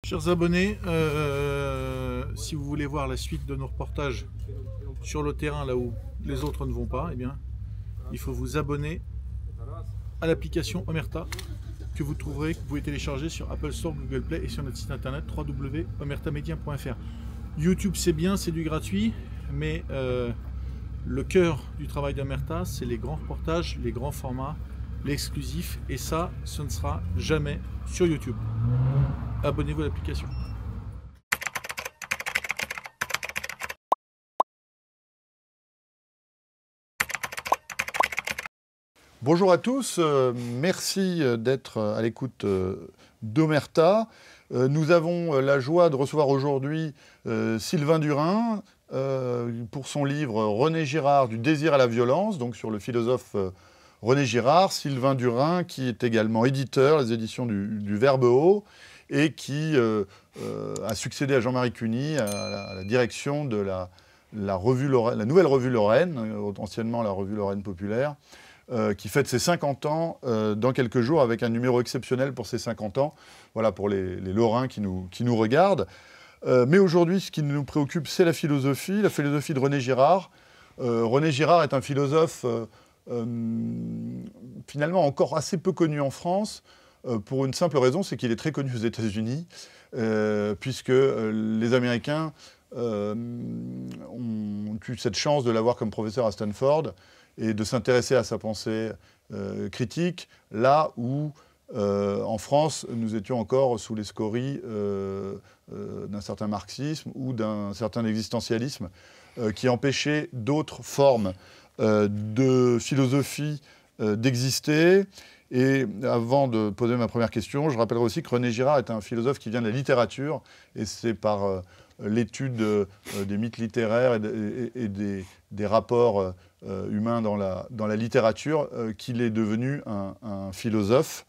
Chers abonnés, si vous voulez voir la suite de nos reportages sur le terrain, là où les autres ne vont pas, eh bien, il faut vous abonner à l'application Omerta que vous trouverez, que vous pouvez télécharger sur Apple Store, Google Play et sur notre site internet www.omertamedia.fr. YouTube, c'est bien, c'est du gratuit, mais le cœur du travail d'Omerta, c'est les grands reportages, les grands formats, l'exclusif, et ça, ce ne sera jamais sur YouTube. Abonnez-vous à l'application. Bonjour à tous, merci d'être à l'écoute d'Omerta. Nous avons la joie de recevoir aujourd'hui Sylvain Durin pour son livre René Girard, du désir à la violence, donc sur le philosophe René Girard. Sylvain Durin qui est également éditeur, les éditions du Verbe Haut, et qui a succédé à Jean-Marie Cuny à la direction de la nouvelle revue Lorraine, anciennement la revue Lorraine Populaire, qui fête ses 50 ans dans quelques jours, avec un numéro exceptionnel pour ses 50 ans, voilà, pour les Lorrains qui nous regardent. Mais aujourd'hui, ce qui nous préoccupe, c'est la philosophie de René Girard. René Girard est un philosophe finalement encore assez peu connu en France, pour une simple raison, c'est qu'il est très connu aux États-Unis, puisque les Américains ont eu cette chance de l'avoir comme professeur à Stanford et de s'intéresser à sa pensée critique, là où, en France, nous étions encore sous les scories d'un certain marxisme ou d'un certain existentialisme qui empêchait d'autres formes de philosophie d'exister. Et avant de poser ma première question, je rappellerai aussi que René Girard est un philosophe qui vient de la littérature, et c'est par l'étude des mythes littéraires et des rapports humains dans la littérature qu'il est devenu un philosophe.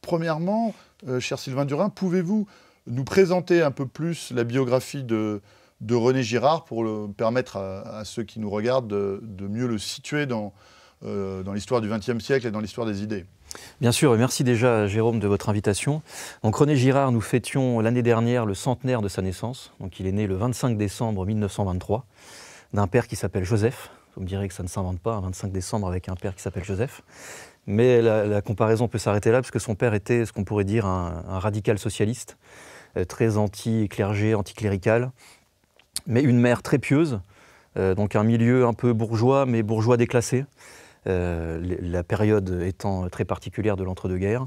Premièrement, cher Sylvain Durin, pouvez-vous nous présenter un peu plus la biographie de René Girard pour permettre à ceux qui nous regardent de mieux le situer dans l'histoire du XXe siècle et dans l'histoire des idées? Bien sûr, et merci déjà Jérôme de votre invitation. Donc René Girard, nous fêtions l'année dernière le centenaire de sa naissance. Donc il est né le 25 décembre 1923 d'un père qui s'appelle Joseph. Vous me direz que ça ne s'invente pas, un 25 décembre avec un père qui s'appelle Joseph. Mais la comparaison peut s'arrêter là, parce que son père était ce qu'on pourrait dire un radical socialiste, très anti-clergé, anticlérical, mais une mère très pieuse, donc un milieu un peu bourgeois, mais bourgeois déclassé. La période étant très particulière de l'entre-deux-guerres.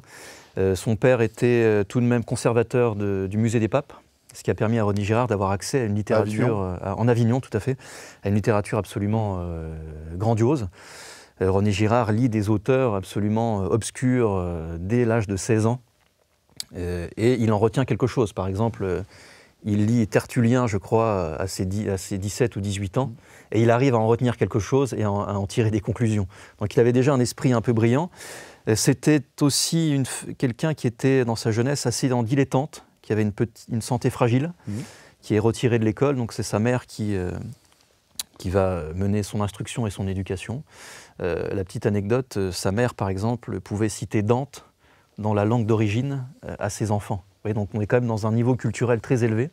Son père était tout de même conservateur du musée des papes, ce qui a permis à René Girard d'avoir accès à une littérature, en Avignon tout à fait, à une littérature absolument grandiose. René Girard lit des auteurs absolument obscurs dès l'âge de 16 ans, et il en retient quelque chose. Par exemple, il lit Tertullien, je crois, à ses 17 ou 18 ans, et il arrive à en retenir quelque chose et à en tirer des conclusions. Donc il avait déjà un esprit un peu brillant. C'était aussi quelqu'un qui était, dans sa jeunesse, assez dilettante, qui avait une santé fragile, qui est retiré de l'école. Donc c'est sa mère qui va mener son instruction et son éducation. La petite anecdote, sa mère, par exemple, pouvait citer Dante dans la langue d'origine à ses enfants. Vous voyez, donc on est quand même dans un niveau culturel très élevé.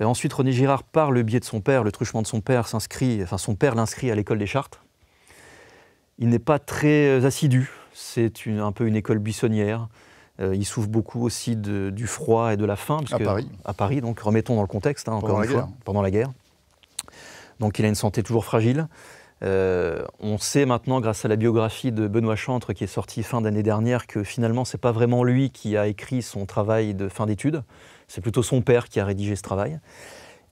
Et ensuite, René Girard, par le biais de son père, le truchement de son père, son père l'inscrit à l'école des Chartes. Il n'est pas très assidu, c'est un peu une école buissonnière. Il souffre beaucoup aussi du froid et de la faim. À Paris, donc remettons dans le contexte, encore une fois, pendant la guerre. Donc il a une santé toujours fragile. On sait maintenant, grâce à la biographie de Benoît Chantre qui est sortie fin d'année dernière, que finalement c'est pas vraiment lui qui a écrit son travail de fin d'études, c'est plutôt son père qui a rédigé ce travail.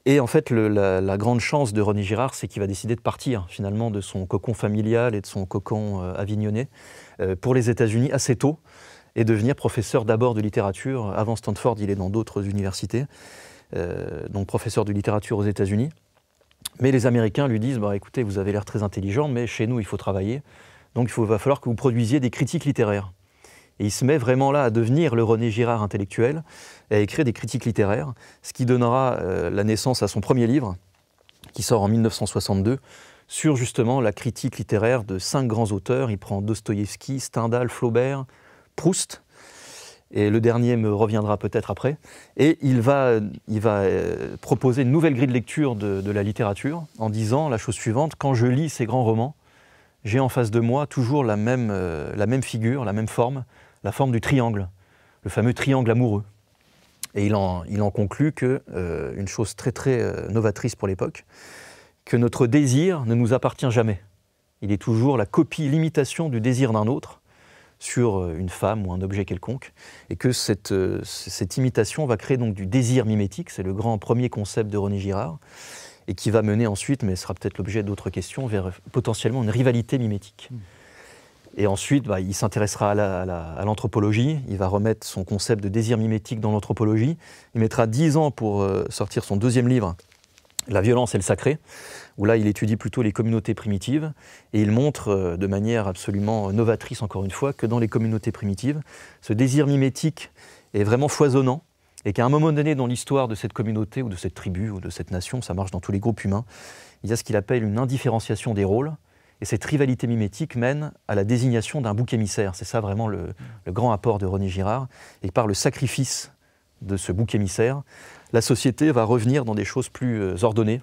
Et en fait, la grande chance de René Girard, c'est qu'il va décider de partir finalement de son cocon familial et de son cocon avignonnais pour les États-Unis assez tôt, et devenir professeur d'abord de littérature. Avant Stanford, il est dans d'autres universités, donc professeur de littérature aux États-Unis. Mais les Américains lui disent « Écoutez, vous avez l'air très intelligent, mais chez nous, il faut travailler. Donc il va falloir que vous produisiez des critiques littéraires. » Et il se met vraiment là à devenir le René Girard intellectuel, et à écrire des critiques littéraires, ce qui donnera la naissance à son premier livre, qui sort en 1962, sur justement la critique littéraire de 5 grands auteurs. Il prend Dostoïevski, Stendhal, Flaubert, Proust. Et le dernier me reviendra peut-être après. Et il va proposer une nouvelle grille de lecture de la littérature en disant la chose suivante: quand je lis ces grands romans, j'ai en face de moi toujours la même figure, la même forme, la forme du triangle, le fameux triangle amoureux. Et il en conclut que, une chose très très novatrice pour l'époque, que notre désir ne nous appartient jamais. Il est toujours la copie, l'imitation du désir d'un autre sur une femme ou un objet quelconque, et que cette imitation va créer donc du désir mimétique, c'est le grand premier concept de René Girard, et qui va mener ensuite, mais ce sera peut-être l'objet d'autres questions, vers potentiellement une rivalité mimétique. Et ensuite, il s'intéressera à l'anthropologie, il va remettre son concept de désir mimétique dans l'anthropologie, il mettra 10 ans pour sortir son deuxième livre, La violence et le sacré, où là il étudie plutôt les communautés primitives, et il montre de manière absolument novatrice, encore une fois, que dans les communautés primitives, ce désir mimétique est vraiment foisonnant, et qu'à un moment donné dans l'histoire de cette communauté, ou de cette tribu, ou de cette nation, ça marche dans tous les groupes humains, il y a ce qu'il appelle une indifférenciation des rôles, et cette rivalité mimétique mène à la désignation d'un bouc émissaire. C'est ça vraiment le grand apport de René Girard, et par le sacrifice de ce bouc émissaire, la société va revenir dans des choses plus ordonnées,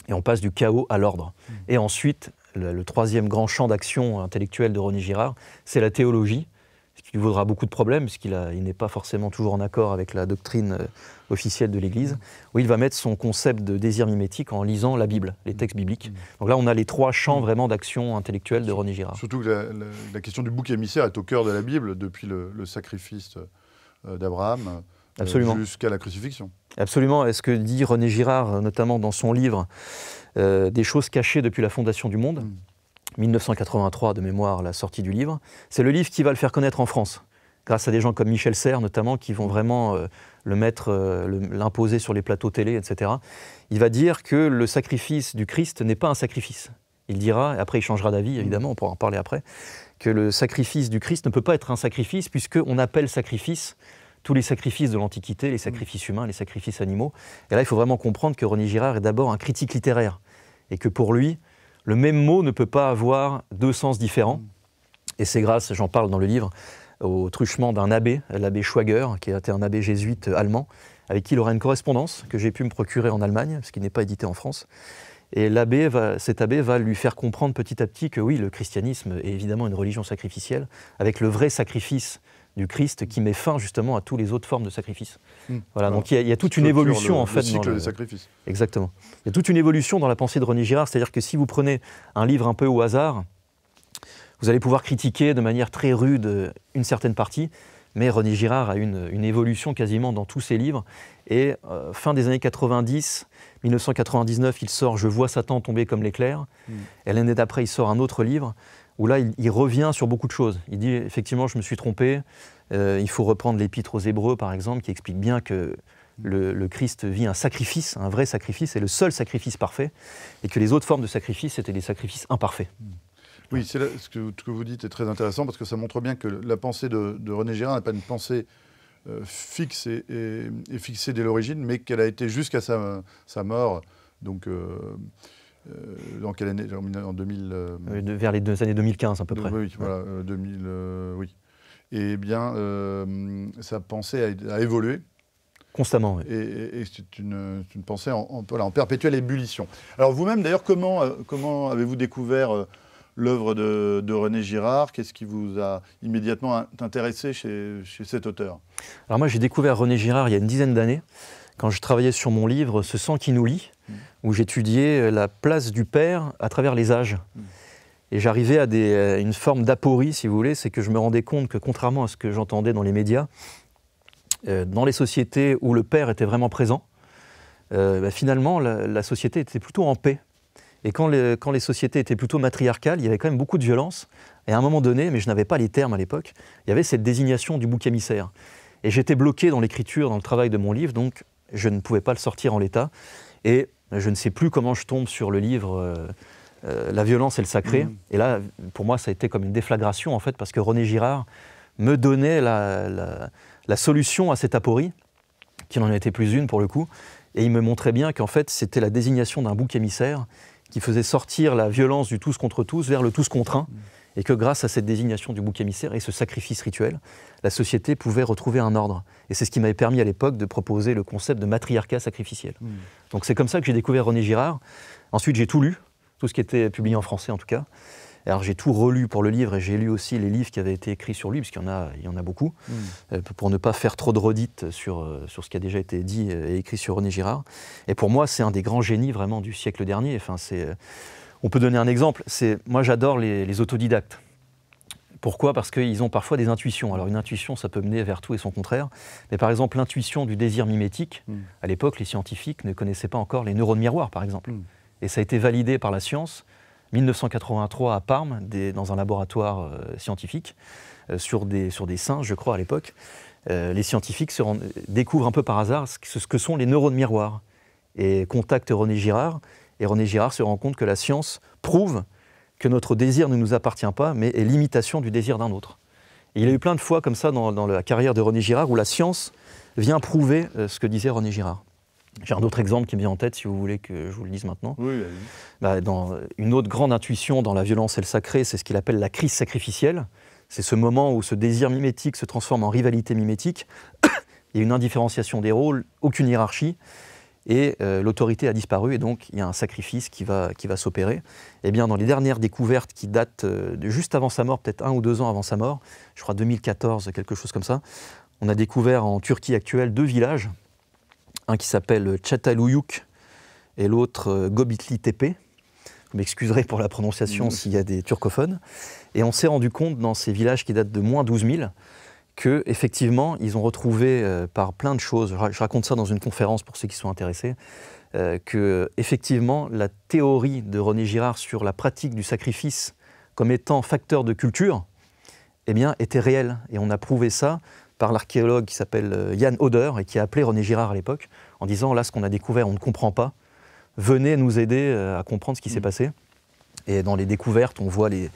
et on passe du chaos à l'ordre. Et ensuite, le troisième grand champ d'action intellectuelle de René Girard, c'est la théologie, ce qui lui vaudra beaucoup de problèmes, puisqu'il n'est pas forcément toujours en accord avec la doctrine officielle de l'Église, où il va mettre son concept de désir mimétique en lisant la Bible, les textes bibliques. Donc là, on a les trois champs vraiment d'action intellectuelle de René Girard. Surtout que la question du bouc émissaire est au cœur de la Bible, depuis le sacrifice d'Abraham jusqu'à la crucifixion. Absolument. Et ce que dit René Girard, notamment dans son livre « Des choses cachées depuis la fondation du monde », 1983 de mémoire, la sortie du livre, c'est le livre qui va le faire connaître en France, grâce à des gens comme Michel Serres notamment, qui vont vraiment l'imposer sur les plateaux télé, etc. Il va dire que le sacrifice du Christ n'est pas un sacrifice. Il dira, et après il changera d'avis évidemment, on pourra en parler après, que le sacrifice du Christ ne peut pas être un sacrifice, puisqu'on appelle sacrifice tous les sacrifices de l'Antiquité, les sacrifices humains, les sacrifices animaux. Et là, il faut vraiment comprendre que René Girard est d'abord un critique littéraire, et que pour lui, le même mot ne peut pas avoir deux sens différents. Et c'est grâce, j'en parle dans le livre, au truchement d'un abbé, l'abbé Schwager, qui était un abbé jésuite allemand, avec qui il aura une correspondance que j'ai pu me procurer en Allemagne, parce qu'il n'est pas édité en France. Et cet abbé va lui faire comprendre petit à petit que oui, le christianisme est évidemment une religion sacrificielle, avec le vrai sacrifice du Christ qui met fin justement à toutes les autres formes de sacrifice. Voilà, donc il y a toute une évolution en fait. Le cycle des sacrifices. Exactement. Il y a toute une évolution dans la pensée de René Girard, c'est-à-dire que si vous prenez un livre un peu au hasard, vous allez pouvoir critiquer de manière très rude une certaine partie, mais René Girard a une évolution quasiment dans tous ses livres. Et fin des années 90, 1999, il sort « Je vois Satan tomber comme l'éclair ». Et l'année d'après, il sort un autre livre où là, il revient sur beaucoup de choses. Il dit, effectivement, je me suis trompé, il faut reprendre l'Épître aux Hébreux, par exemple, qui explique bien que le Christ vit un sacrifice, un vrai sacrifice, et le seul sacrifice parfait, et que les autres formes de sacrifice, c'était des sacrifices imparfaits. Oui, ce que vous dites est très intéressant, parce que ça montre bien que la pensée de René Girard n'est pas une pensée fixe et fixée dès l'origine, mais qu'elle a été jusqu'à sa mort, donc... dans quelle année? En 2000... vers les années 2015 à peu près. Oui, voilà, 2000, oui. Et bien, sa pensée a évolué. Constamment, oui. Et c'est une pensée en perpétuelle ébullition. Alors vous-même, d'ailleurs, comment avez-vous découvert l'œuvre de René Girard? Qu'est-ce qui vous a immédiatement intéressé chez cet auteur? Alors moi, j'ai découvert René Girard il y a une dizaine d'années, quand je travaillais sur mon livre « Ce sang qui nous lie », où j'étudiais la place du père à travers les âges. Et j'arrivais à une forme d'aporie, si vous voulez, c'est que je me rendais compte que, contrairement à ce que j'entendais dans les médias, dans les sociétés où le père était vraiment présent, finalement, la société était plutôt en paix. Et quand les sociétés étaient plutôt matriarcales, il y avait quand même beaucoup de violence. Et à un moment donné, mais je n'avais pas les termes à l'époque, il y avait cette désignation du bouc émissaire. Et j'étais bloqué dans l'écriture, dans le travail de mon livre, donc je ne pouvais pas le sortir en l'état. Et je ne sais plus comment je tombe sur le livre La violence et le sacré. Et là, pour moi, ça a été comme une déflagration, en fait, parce que René Girard me donnait la solution à cette aporie, qui n'en était plus une pour le coup, et il me montrait bien qu'en fait, c'était la désignation d'un bouc émissaire qui faisait sortir la violence du tous contre tous vers le tous contre un, et que grâce à cette désignation du bouc émissaire et ce sacrifice rituel, la société pouvait retrouver un ordre. Et c'est ce qui m'avait permis à l'époque de proposer le concept de matriarcat sacrificiel. Donc c'est comme ça que j'ai découvert René Girard. Ensuite j'ai tout lu, tout ce qui était publié en français en tout cas. Alors j'ai tout relu pour le livre et j'ai lu aussi les livres qui avaient été écrits sur lui, parce qu'il y en a beaucoup, pour ne pas faire trop de redites sur ce qui a déjà été dit et écrit sur René Girard. Et pour moi, c'est un des grands génies vraiment du siècle dernier. Enfin, on peut donner un exemple. Moi, j'adore les autodidactes. Pourquoi ? Parce qu'ils ont parfois des intuitions. Alors une intuition, ça peut mener vers tout et son contraire. Mais par exemple, l'intuition du désir mimétique, à l'époque, les scientifiques ne connaissaient pas encore les neurones miroirs, par exemple. Et ça a été validé par la science. 1983 à Parme, dans un laboratoire scientifique, sur des singes, je crois, à l'époque. Les scientifiques découvrent un peu par hasard ce que sont les neurones miroirs et contactent René Girard. Et René Girard se rend compte que la science prouve que notre désir ne nous appartient pas, mais est l'imitation du désir d'un autre. Et il y a eu plein de fois comme ça dans la carrière de René Girard où la science vient prouver ce que disait René Girard. J'ai un autre exemple qui me vient en tête, si vous voulez que je vous le dise maintenant. Oui, Dans une autre grande intuition dans La violence et le sacré, c'est ce qu'il appelle la crise sacrificielle. C'est ce moment où ce désir mimétique se transforme en rivalité mimétique. Il y a une indifférenciation des rôles, aucune hiérarchie, et l'autorité a disparu, et donc il y a un sacrifice qui va s'opérer. Et bien dans les dernières découvertes qui datent de juste avant sa mort, peut-être 1 ou 2 ans avant sa mort, je crois 2014, quelque chose comme ça, on a découvert en Turquie actuelle 2 villages, un qui s'appelle Çatalhöyük et l'autre Göbekli Tepe. Vous m'excuserez pour la prononciation s'il y a des turcophones. Et on s'est rendu compte dans ces villages qui datent de moins 12 000 qu'effectivement, ils ont retrouvé par plein de choses, je raconte ça dans une conférence pour ceux qui sont intéressés, que effectivement la théorie de René Girard sur la pratique du sacrifice comme étant facteur de culture, eh bien, était réelle. Et on a prouvé ça par l'archéologue qui s'appelle Jan Oder et qui a appelé René Girard à l'époque en disant « là, ce qu'on a découvert, on ne comprend pas, venez nous aider à comprendre ce qui s'est passé ». Et dans les découvertes, on voit les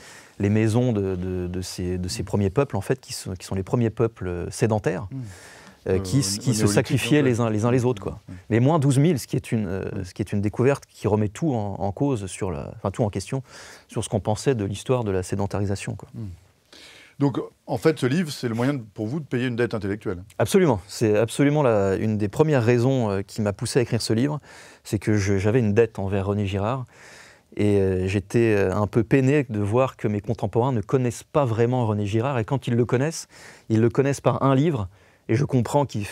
maisons de ces premiers peuples, en fait, qui sont les premiers peuples sédentaires, qui se sacrifiaient les uns les autres, quoi. Mais moins 12 000, ce qui est une découverte qui remet tout en cause, tout en question, sur ce qu'on pensait de l'histoire de la sédentarisation, quoi. Donc, en fait, ce livre, c'est le moyen pour vous de payer une dette intellectuelle. Absolument. C'est absolument une des premières raisons qui m'a poussé à écrire ce livre, c'est que j'avais une dette envers René Girard. Et j'étais un peu peiné de voir que mes contemporains ne connaissent pas vraiment René Girard. Et quand ils le connaissent par un livre. Et je comprends qu'il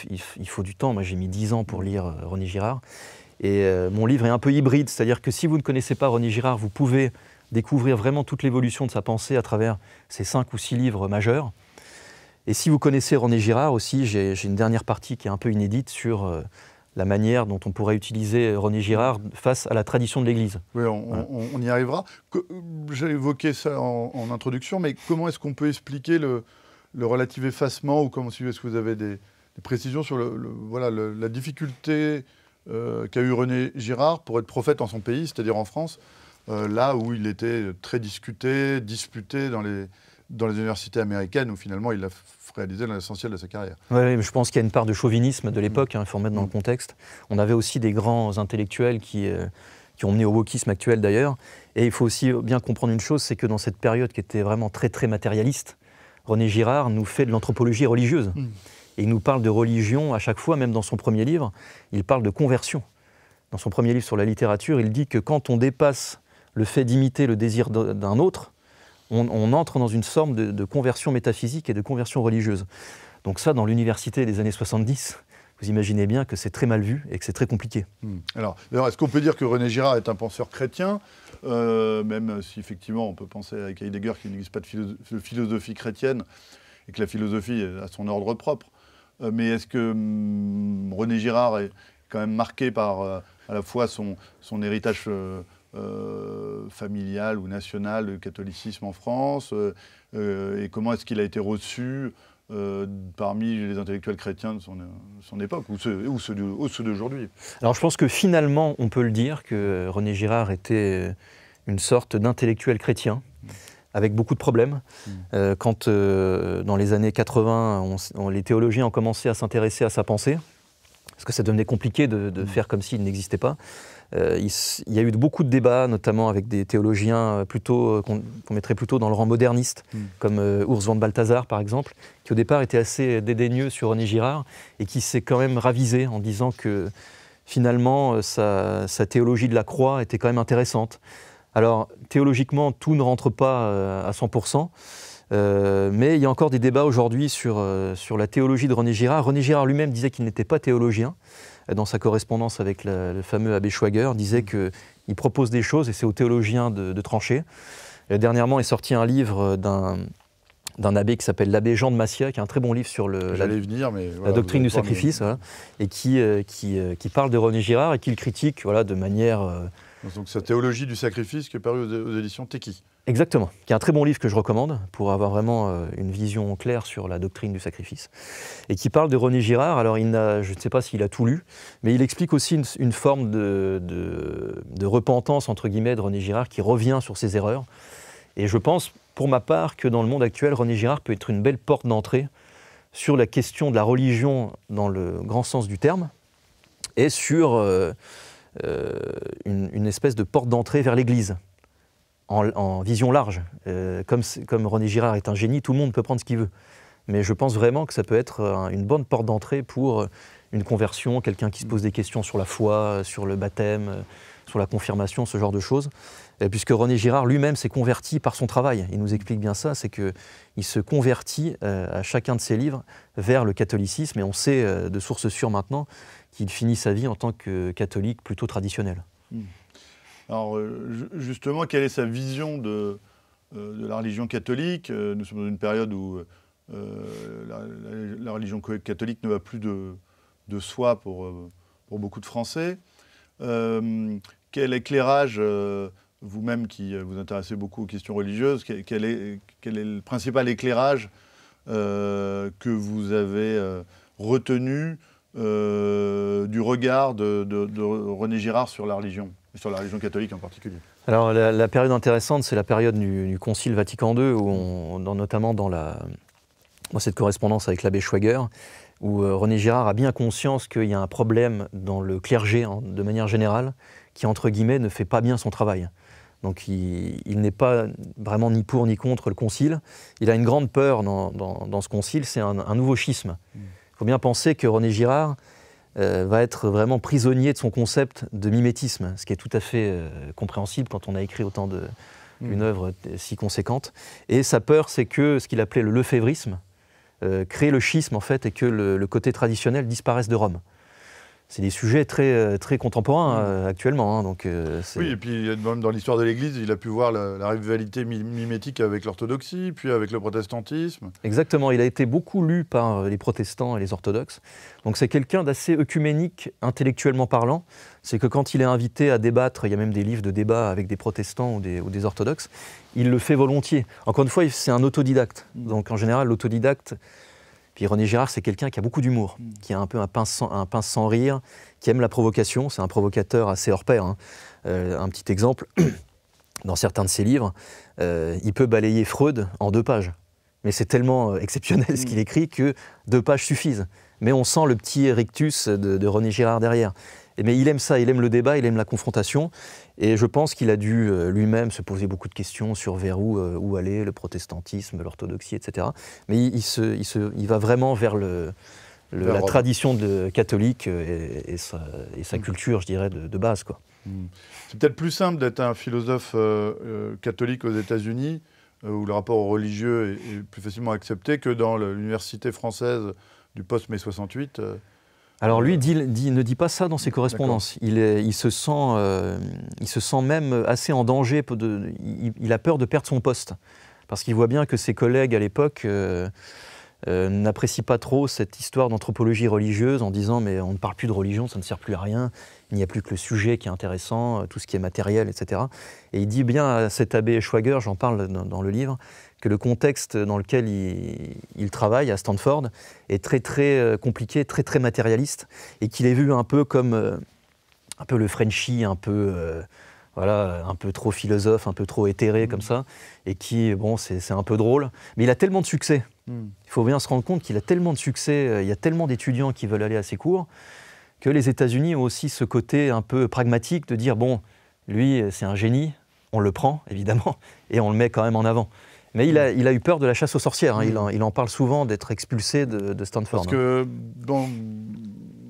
faut du temps. Moi, j'ai mis 10 ans pour lire René Girard. Et mon livre est un peu hybride. C'est-à-dire que si vous ne connaissez pas René Girard, vous pouvez découvrir vraiment toute l'évolution de sa pensée à travers ces 5 ou 6 livres majeurs. Et si vous connaissez René Girard aussi, j'ai une dernière partie qui est un peu inédite sur la manière dont on pourrait utiliser René Girard face à la tradition de l'Église. Oui, on y arrivera. J'ai évoqué ça en introduction, mais comment est-ce qu'on peut expliquer le relatif effacement, ou est-ce que vous avez des précisions sur la difficulté qu'a eu René Girard pour être prophète en son pays, c'est-à-dire en France, là où il était très disputé dans les universités américaines, où finalement il a réalisé l'essentiel de sa carrière. Oui, mais je pense qu'il y a une part de chauvinisme de l'époque, il faut remettre dans le contexte. On avait aussi des grands intellectuels qui ont mené au wokisme actuel d'ailleurs. Et il faut aussi bien comprendre une chose, c'est que dans cette période qui était vraiment très très matérialiste, René Girard nous fait de l'anthropologie religieuse. Et il nous parle de religion à chaque fois, même dans son premier livre, il parle de conversion. Dans son premier livre sur la littérature, il dit que quand on dépasse le fait d'imiter le désir d'un autre, on entre dans une forme de conversion métaphysique et de conversion religieuse. Donc ça, dans l'université des années 70, vous imaginez bien que c'est très mal vu et que c'est très compliqué. Alors, est-ce qu'on peut dire que René Girard est un penseur chrétien, même si effectivement on peut penser avec Heidegger qu'il n'existe pas de philosophie chrétienne et que la philosophie a son ordre propre. Mais est-ce que René Girard est quand même marqué par à la fois son héritage familial ou national, le catholicisme en France, et comment est-ce qu'il a été reçu parmi les intellectuels chrétiens de son époque, ou ceux d'aujourd'hui? Alors je pense que finalement, on peut le dire que René Girard était une sorte d'intellectuel chrétien, avec beaucoup de problèmes. Quand, dans les années 80, les théologiens ont commencé à s'intéresser à sa pensée, parce que ça devenait compliqué de faire comme s'il n'existait pas, Il y a eu beaucoup de débats, notamment avec des théologiens qu'on mettrait plutôt dans le rang moderniste, comme Urs von Balthasar par exemple, qui au départ était assez dédaigneux sur René Girard et qui s'est quand même ravisé en disant que finalement sa théologie de la croix était quand même intéressante. Alors théologiquement, tout ne rentre pas à 100%, mais il y a encore des débats aujourd'hui sur la théologie de René Girard. René Girard lui-même disait qu'il n'était pas théologien. Dans sa correspondance avec le fameux abbé Schwager, disait qu'il propose des choses et c'est aux théologiens de trancher. Dernièrement est sorti un livre d'un abbé qui s'appelle l'abbé Jean de Massiat, qui a un très bon livre sur la doctrine du sacrifice, voilà, et qui parle de René Girard et qui le critique de manière... Donc sa théologie du sacrifice qui est parue aux éditions Teki. Exactement, qui est un très bon livre que je recommande pour avoir vraiment une vision claire sur la doctrine du sacrifice. Et qui parle de René Girard, alors je ne sais pas s'il a tout lu, mais il explique aussi une forme de repentance, entre guillemets, de René Girard qui revient sur ses erreurs. Et je pense, pour ma part, que dans le monde actuel, René Girard peut être une belle porte d'entrée sur la question de la religion dans le grand sens du terme, et sur une espèce de porte d'entrée vers l'Église. En vision large. Comme René Girard est un génie, tout le monde peut prendre ce qu'il veut. Mais je pense vraiment que ça peut être une bonne porte d'entrée pour une conversion, quelqu'un qui se pose des questions sur la foi, sur le baptême, sur la confirmation, ce genre de choses. Puisque René Girard lui-même s'est converti par son travail. Il nous explique bien ça, c'est qu'il se convertit à chacun de ses livres vers le catholicisme. Et on sait de sources sûres maintenant qu'il finit sa vie en tant que catholique plutôt traditionnel. Alors justement, quelle est sa vision de la religion catholique? Nous sommes dans une période où la religion catholique ne va plus de soi pour beaucoup de Français. Quel éclairage, vous-même qui vous intéressez beaucoup aux questions religieuses, quel est le principal éclairage que vous avez retenu du regard de René Girard sur la religion, et sur la religion catholique en particulier? Alors la période intéressante, c'est la période du Concile Vatican II, où notamment dans cette correspondance avec l'abbé Schwager, où René Girard a bien conscience qu'il y a un problème dans le clergé, de manière générale, qui, entre guillemets, ne fait pas bien son travail. Donc il n'est pas vraiment ni pour ni contre le Concile. Il a une grande peur dans ce Concile, c'est un nouveau schisme. Il faut bien penser que René Girard va être vraiment prisonnier de son concept de mimétisme, ce qui est tout à fait compréhensible quand on a écrit autant une œuvre si conséquente. Et sa peur, c'est que ce qu'il appelait le lefévrisme crée le schisme, en fait, et que le côté traditionnel disparaisse de Rome. C'est des sujets très, très contemporains actuellement. Hein, donc, oui, et puis dans l'histoire de l'Église, il a pu voir la rivalité mimétique avec l'orthodoxie, puis avec le protestantisme. Exactement, il a été beaucoup lu par les protestants et les orthodoxes. Donc c'est quelqu'un d'assez œcuménique, intellectuellement parlant. C'est que quand il est invité à débattre, il y a même des livres de débat avec des protestants ou des orthodoxes, il le fait volontiers. Encore une fois, c'est un autodidacte. Donc en général, l'autodidacte... Puis René Girard, c'est quelqu'un qui a beaucoup d'humour, qui a un peu un pince sans rire, qui aime la provocation. C'est un provocateur assez hors pair. Hein. Un petit exemple, dans certains de ses livres, il peut balayer Freud en 2 pages. Mais c'est tellement exceptionnel ce qu'il écrit que 2 pages suffisent. Mais on sent le petit rictus de René Girard derrière. Mais il aime ça, il aime le débat, il aime la confrontation. Et je pense qu'il a dû lui-même se poser beaucoup de questions sur vers où aller, le protestantisme, l'orthodoxie, etc. Mais il va vraiment vers la tradition catholique et sa culture, je dirais, de base, quoi. C'est peut-être plus simple d'être un philosophe catholique aux États-Unis, où le rapport au religieux est plus facilement accepté, que dans l'université française du post-mai 68. Alors lui ne dit pas ça dans ses correspondances. Il se sent même assez en danger. Il a peur de perdre son poste. Parce qu'il voit bien que ses collègues à l'époque n'apprécient pas trop cette histoire d'anthropologie religieuse en disant « mais on ne parle plus de religion, ça ne sert plus à rien, il n'y a plus que le sujet qui est intéressant, tout ce qui est matériel, etc. » Et il dit bien à cet abbé Schwager, j'en parle dans le livre, que le contexte dans lequel il travaille à Stanford est très très compliqué, très très matérialiste, et qu'il est vu un peu comme un peu le Frenchie, un peu trop philosophe, un peu trop éthéré comme ça, et qui, bon, c'est un peu drôle, mais il a tellement de succès. Il faut bien se rendre compte qu'il a tellement de succès, il y a tellement d'étudiants qui veulent aller à ses cours, que les États-Unis ont aussi ce côté un peu pragmatique de dire, bon, lui, c'est un génie, on le prend, évidemment, et on le met quand même en avant. Mais il a eu peur de la chasse aux sorcières. Hein. Il en parle souvent d'être expulsé de Stanford. Parce que dans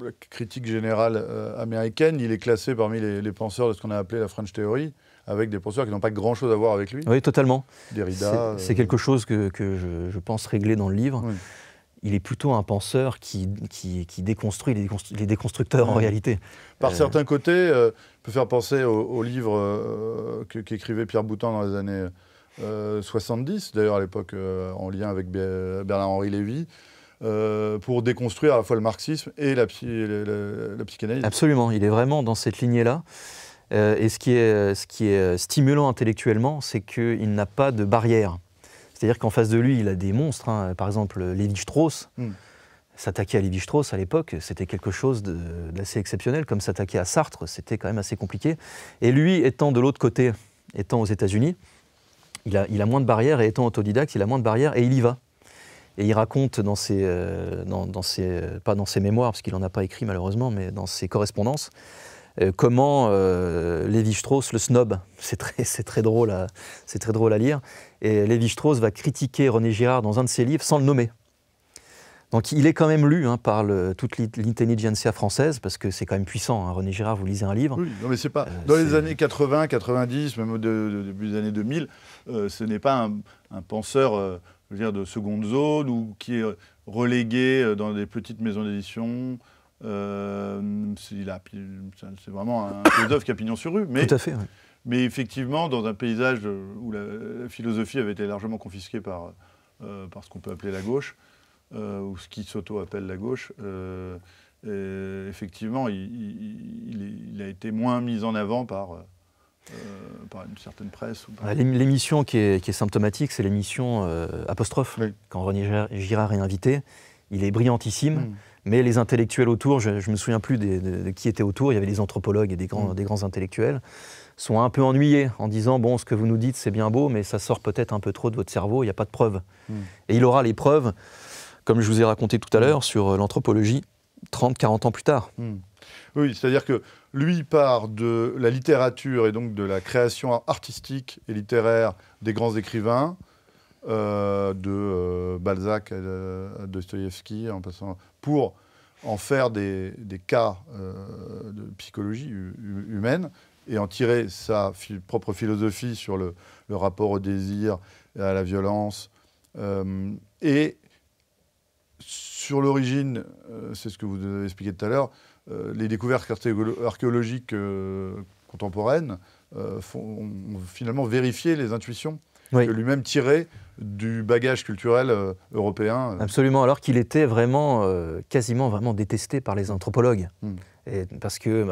la critique générale américaine, il est classé parmi les penseurs de ce qu'on a appelé la French Theory, avec des penseurs qui n'ont pas grand-chose à voir avec lui. Oui, totalement. Derrida. C'est quelque chose que je pense régler dans le livre. Oui. Il est plutôt un penseur qui déconstruit les déconstructeurs en réalité. Par certains côtés, peut faire penser au livre qu'écrivait Pierre Boutan dans les années 70, d'ailleurs à l'époque en lien avec Bernard-Henri Lévy, pour déconstruire à la fois le marxisme et la psychanalyse. Absolument, il est vraiment dans cette lignée-là. Et ce qui est stimulant intellectuellement, c'est qu'il n'a pas de barrière. C'est-à-dire qu'en face de lui, il a des monstres. Hein. Par exemple, Lévi-Strauss. S'attaquer à Lévi-Strauss à l'époque, c'était quelque chose d'assez exceptionnel. Comme s'attaquer à Sartre, c'était quand même assez compliqué. Et lui, étant de l'autre côté, étant aux États-Unis, il a moins de barrières, et étant autodidacte, il a moins de barrières, et il y va. Et il raconte pas dans ses mémoires, parce qu'il n'en a pas écrit malheureusement, mais dans ses correspondances, comment Lévi-Strauss le snob. C'est très drôle à lire. Et Lévi-Strauss va critiquer René Girard dans un de ses livres sans le nommer. Donc il est quand même lu par toute l'intelligentsia française, parce que c'est quand même puissant. Hein. René Girard, vous lisez un livre. Oui, non mais c'est pas... Dans les années 80, 90, même au début des années 2000, ce n'est pas un penseur je veux dire, de seconde zone ou qui est relégué dans des petites maisons d'édition. C'est vraiment un philosophe qui a pignon sur rue. Mais, tout à fait, oui. Mais effectivement, dans un paysage où la philosophie avait été largement confisquée par ce qu'on peut appeler la gauche, ou ce qui s'auto-appelle la gauche, effectivement, il a été moins mis en avant par une certaine presse. L'émission qui est symptomatique, c'est l'émission Apostrophe. Oui. Quand René Girard est invité, il est brillantissime. Mais les intellectuels autour, je ne me souviens plus de qui était autour, il y avait des anthropologues et des grands intellectuels, sont un peu ennuyés en disant « bon, ce que vous nous dites, c'est bien beau, mais ça sort peut-être un peu trop de votre cerveau, il n'y a pas de preuves. Et il aura les preuves, comme je vous ai raconté tout à l'heure, sur l'anthropologie, 30-40 ans plus tard. Oui, c'est-à-dire que lui part de la littérature et donc de la création artistique et littéraire des grands écrivains, de Balzac à Dostoïevski, en passant, pour en faire des cas de psychologie humaine et en tirer sa propre philosophie sur le rapport au désir et à la violence. Et sur l'origine, c'est ce que vous avez expliqué tout à l'heure, les découvertes archéologiques contemporaines ont finalement vérifié les intuitions que lui-même tirait du bagage culturel européen. Absolument, alors qu'il était vraiment, quasiment vraiment détesté par les anthropologues. Et parce que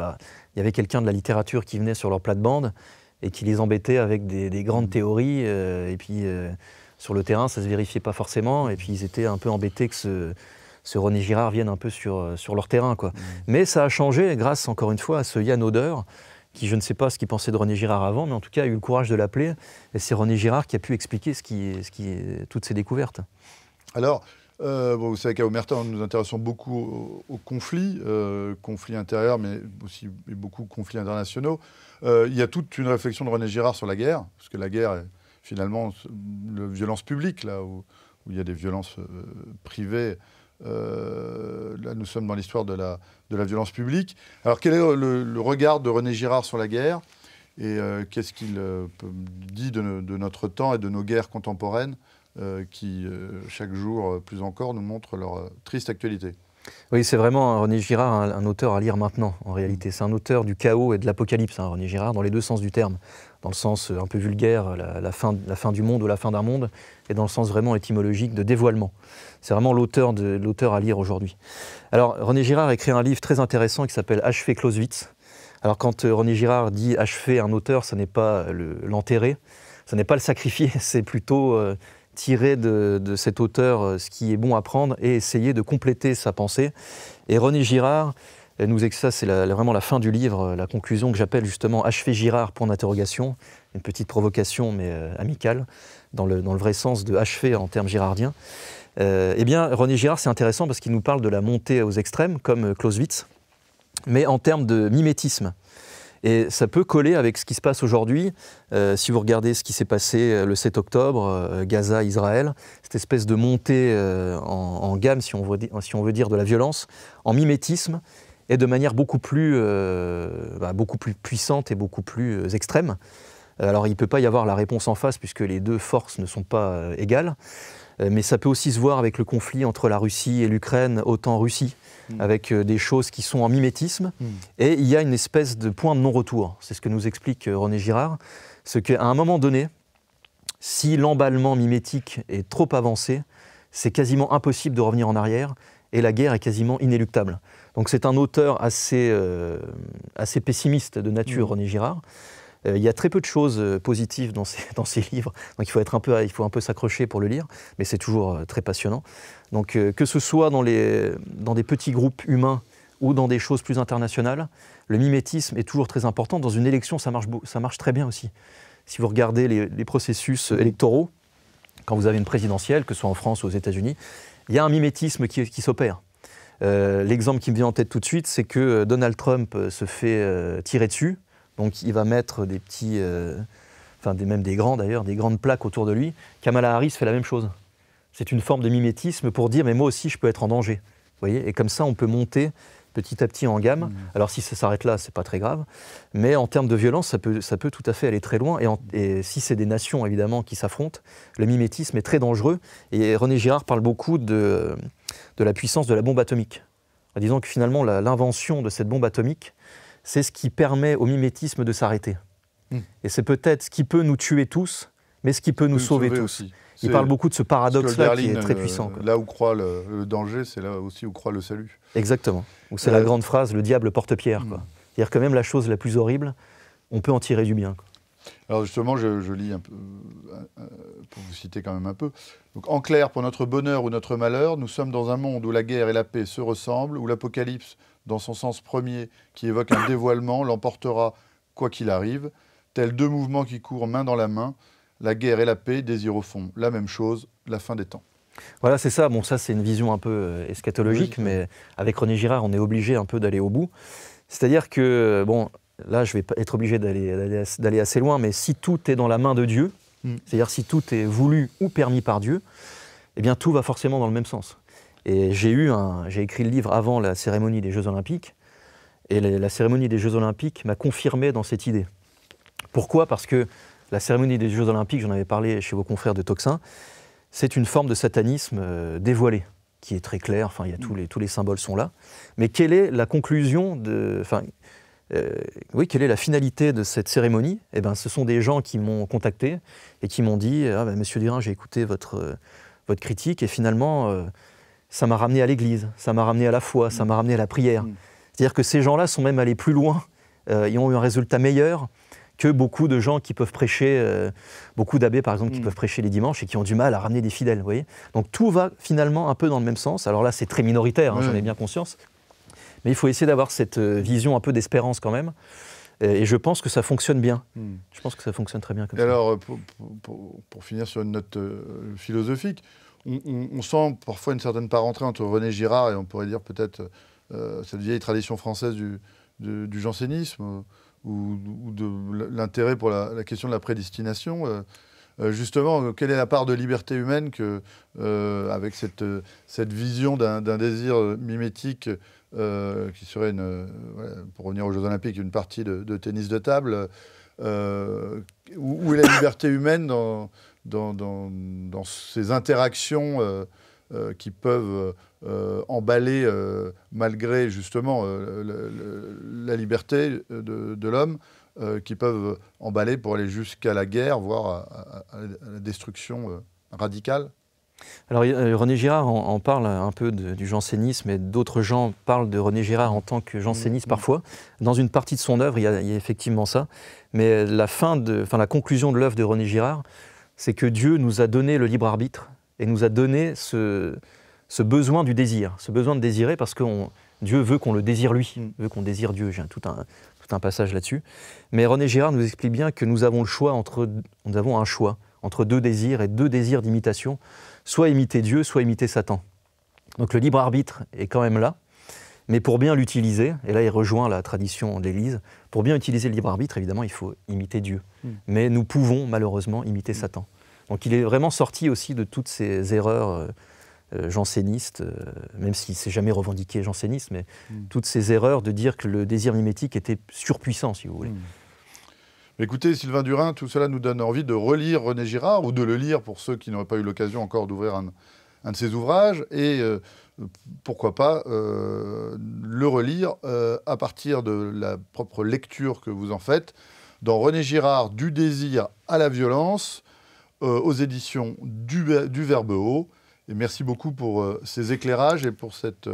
y avait quelqu'un de la littérature qui venait sur leur plate-bande et qui les embêtait avec des grandes théories. Et puis, sur le terrain, ça ne se vérifiait pas forcément. Et puis, ils étaient un peu embêtés que ce René Girard vienne un peu sur leur terrain, quoi. Mais ça a changé grâce, encore une fois, à ce Yann Oder, qui, je ne sais pas ce qu'il pensait de René Girard avant, mais en tout cas a eu le courage de l'appeler. Et c'est René Girard qui a pu expliquer toutes ces découvertes. Alors, vous savez qu'à Omerta, nous nous intéressons beaucoup aux conflits intérieurs, mais aussi beaucoup aux conflits internationaux. Il y a toute une réflexion de René Girard sur la guerre, parce que la guerre est finalement la violence publique, là où il y a des violences privées. Là, nous sommes dans l'histoire de la violence publique. Alors, quel est le regard de René Girard sur la guerre et qu'est-ce qu'il dit de notre temps et de nos guerres contemporaines qui, chaque jour, plus encore, nous montrent leur triste actualité? Oui, c'est vraiment René Girard, un auteur à lire maintenant, en réalité. C'est un auteur du chaos et de l'apocalypse, hein, René Girard, dans les deux sens du terme. Dans le sens un peu vulgaire, la fin du monde ou la fin d'un monde, et dans le sens vraiment étymologique de dévoilement. C'est vraiment l'auteur à lire aujourd'hui. Alors, René Girard a écrit un livre très intéressant qui s'appelle « Achever Clausewitz ». Alors, quand René Girard dit « achever un auteur », ce n'est pas l'enterrer, ce n'est pas le sacrifier, c'est plutôt tirer de cet auteur ce qui est bon à prendre et essayer de compléter sa pensée. Et René Girard ça c'est vraiment la fin du livre, la conclusion que j'appelle justement « Achever Girard », point d'interrogation, une petite provocation mais amicale, dans le vrai sens de achever en termes girardiens. Eh bien, René Girard, c'est intéressant parce qu'il nous parle de la montée aux extrêmes, comme Clausewitz. mais en termes de mimétisme. Et ça peut coller avec ce qui se passe aujourd'hui. Si vous regardez ce qui s'est passé le 7 octobre, Gaza, Israël, cette espèce de montée en gamme, si on veut dire, de la violence, en mimétisme, et de manière beaucoup plus puissante et beaucoup plus extrême. Alors il ne peut pas y avoir la réponse en face, puisque les deux forces ne sont pas égales. Mais ça peut aussi se voir avec le conflit entre la Russie et l'Ukraine, OTAN-Russie, avec des choses qui sont en mimétisme. Et il y a une espèce de point de non-retour. C'est ce que nous explique René Girard. C'est qu'à un moment donné, si l'emballement mimétique est trop avancé, c'est quasiment impossible de revenir en arrière et la guerre est quasiment inéluctable. Donc c'est un auteur assez pessimiste de nature, René Girard. Il y a très peu de choses positives dans ces livres, donc il faut un peu s'accrocher pour le lire, mais c'est toujours très passionnant. Donc que ce soit dans des petits groupes humains ou dans des choses plus internationales, le mimétisme est toujours très important. Dans une élection, ça marche très bien aussi. Si vous regardez les processus électoraux, quand vous avez une présidentielle, que ce soit en France ou aux États-Unis, il y a un mimétisme qui s'opère. L'exemple qui me vient en tête tout de suite, c'est que Donald Trump se fait tirer dessus. Donc il va mettre des petits, même des grands d'ailleurs, des grandes plaques autour de lui. Kamala Harris fait la même chose. C'est une forme de mimétisme pour dire « mais moi aussi je peux être en danger ». Vous voyez ? Et comme ça on peut monter petit à petit en gamme. Alors si ça s'arrête là, c'est pas très grave. Mais en termes de violence, ça peut tout à fait aller très loin. Et si c'est des nations évidemment qui s'affrontent, le mimétisme est très dangereux. Et René Girard parle beaucoup de la puissance de la bombe atomique. En disant que finalement l'invention de cette bombe atomique, c'est ce qui permet au mimétisme de s'arrêter. Et c'est peut-être ce qui peut nous tuer tous, mais ce qui peut nous sauver tous. Aussi. Il parle beaucoup de ce paradoxe-là qui est très puissant. Là où croit le danger, c'est là aussi où croit le salut. Exactement. C'est la grande phrase, le diable porte pierre. C'est-à-dire que même la chose la plus horrible, on peut en tirer du bien. Alors justement, je lis un peu, pour vous citer quand même un peu. Donc, en clair, pour notre bonheur ou notre malheur, nous sommes dans un monde où la guerre et la paix se ressemblent, où l'Apocalypse, dans son sens premier, qui évoque un dévoilement, l'emportera quoi qu'il arrive, tels deux mouvements qui courent main dans la main, la guerre et la paix désirent au fond la même chose, la fin des temps. Voilà, c'est ça. Bon, ça, c'est une vision un peu eschatologique, mais avec René Girard, on est obligé un peu d'aller au bout. C'est-à-dire que, bon, là, je vais être obligé d'aller assez loin, mais si tout est dans la main de Dieu, c'est-à-dire si tout est voulu ou permis par Dieu, eh bien, tout va forcément dans le même sens. Et j'ai écrit le livre avant la cérémonie des Jeux Olympiques, et la cérémonie des Jeux Olympiques m'a confirmé dans cette idée. Pourquoi ? Parce que la cérémonie des Jeux Olympiques, j'en avais parlé chez vos confrères de Toxin, c'est une forme de satanisme dévoilé, qui est très clair, enfin, tous les symboles sont là. Mais quelle est la conclusion quelle est la finalité de cette cérémonie ? Eh bien, ce sont des gens qui m'ont contacté et qui m'ont dit « Monsieur Durin, j'ai écouté votre critique et finalement... ça m'a ramené à l'église, ça m'a ramené à la foi, ça m'a ramené à la prière. » C'est-à-dire que ces gens-là sont même allés plus loin, ils ont eu un résultat meilleur que beaucoup de gens qui peuvent prêcher, beaucoup d'abbés par exemple qui peuvent prêcher les dimanches et qui ont du mal à ramener des fidèles. Vous voyez ? Donc tout va finalement un peu dans le même sens. Alors là c'est très minoritaire, j'en ai bien conscience. Mais il faut essayer d'avoir cette vision un peu d'espérance quand même. Et je pense que ça fonctionne bien. Je pense que ça fonctionne très bien comme ça. Alors pour finir sur une note philosophique, on sent parfois une certaine parenté entre René Girard et on pourrait dire peut-être cette vieille tradition française du jansénisme ou de l'intérêt pour la question de la prédestination. Justement, quelle est la part de liberté humaine avec cette vision d'un désir mimétique qui serait, pour revenir aux Jeux Olympiques, une partie de tennis de table, où est la liberté humaine dans ces interactions qui peuvent emballer, malgré justement la liberté de l'homme, qui peuvent emballer pour aller jusqu'à la guerre, voire à la destruction radicale. Alors René Girard en parle un peu du jansénisme et d'autres gens parlent de René Girard en tant que janséniste parfois. Dans une partie de son œuvre, il y a effectivement ça. Mais la conclusion de l'œuvre de René Girard, c'est que Dieu nous a donné le libre arbitre et nous a donné ce besoin du désir, ce besoin de désirer parce que Dieu veut qu'on le désire lui, veut qu'on désire Dieu. J'ai tout un passage là-dessus. Mais René Girard nous explique bien que nous avons un choix entre deux désirs et deux désirs d'imitation, soit imiter Dieu, soit imiter Satan. Donc le libre arbitre est quand même là, Mais pour bien l'utiliser, et là il rejoint la tradition de l'Église, pour bien utiliser le libre arbitre, évidemment, il faut imiter Dieu. Mais nous pouvons malheureusement imiter Satan. Donc il est vraiment sorti aussi de toutes ces erreurs jansénistes, même s'il ne s'est jamais revendiqué janséniste, mais toutes ces erreurs de dire que le désir mimétique était surpuissant, si vous voulez. Écoutez, Sylvain Durin, tout cela nous donne envie de relire René Girard, ou de le lire pour ceux qui n'auraient pas eu l'occasion encore d'ouvrir un de ses ouvrages, et pourquoi pas le relire à partir de la propre lecture que vous en faites, dans René Girard, Du désir à la violence, aux éditions du Verbe Haut. Et merci beaucoup pour ces éclairages et pour cette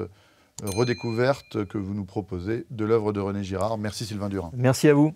redécouverte que vous nous proposez de l'œuvre de René Girard. Merci Sylvain Durin. Merci à vous.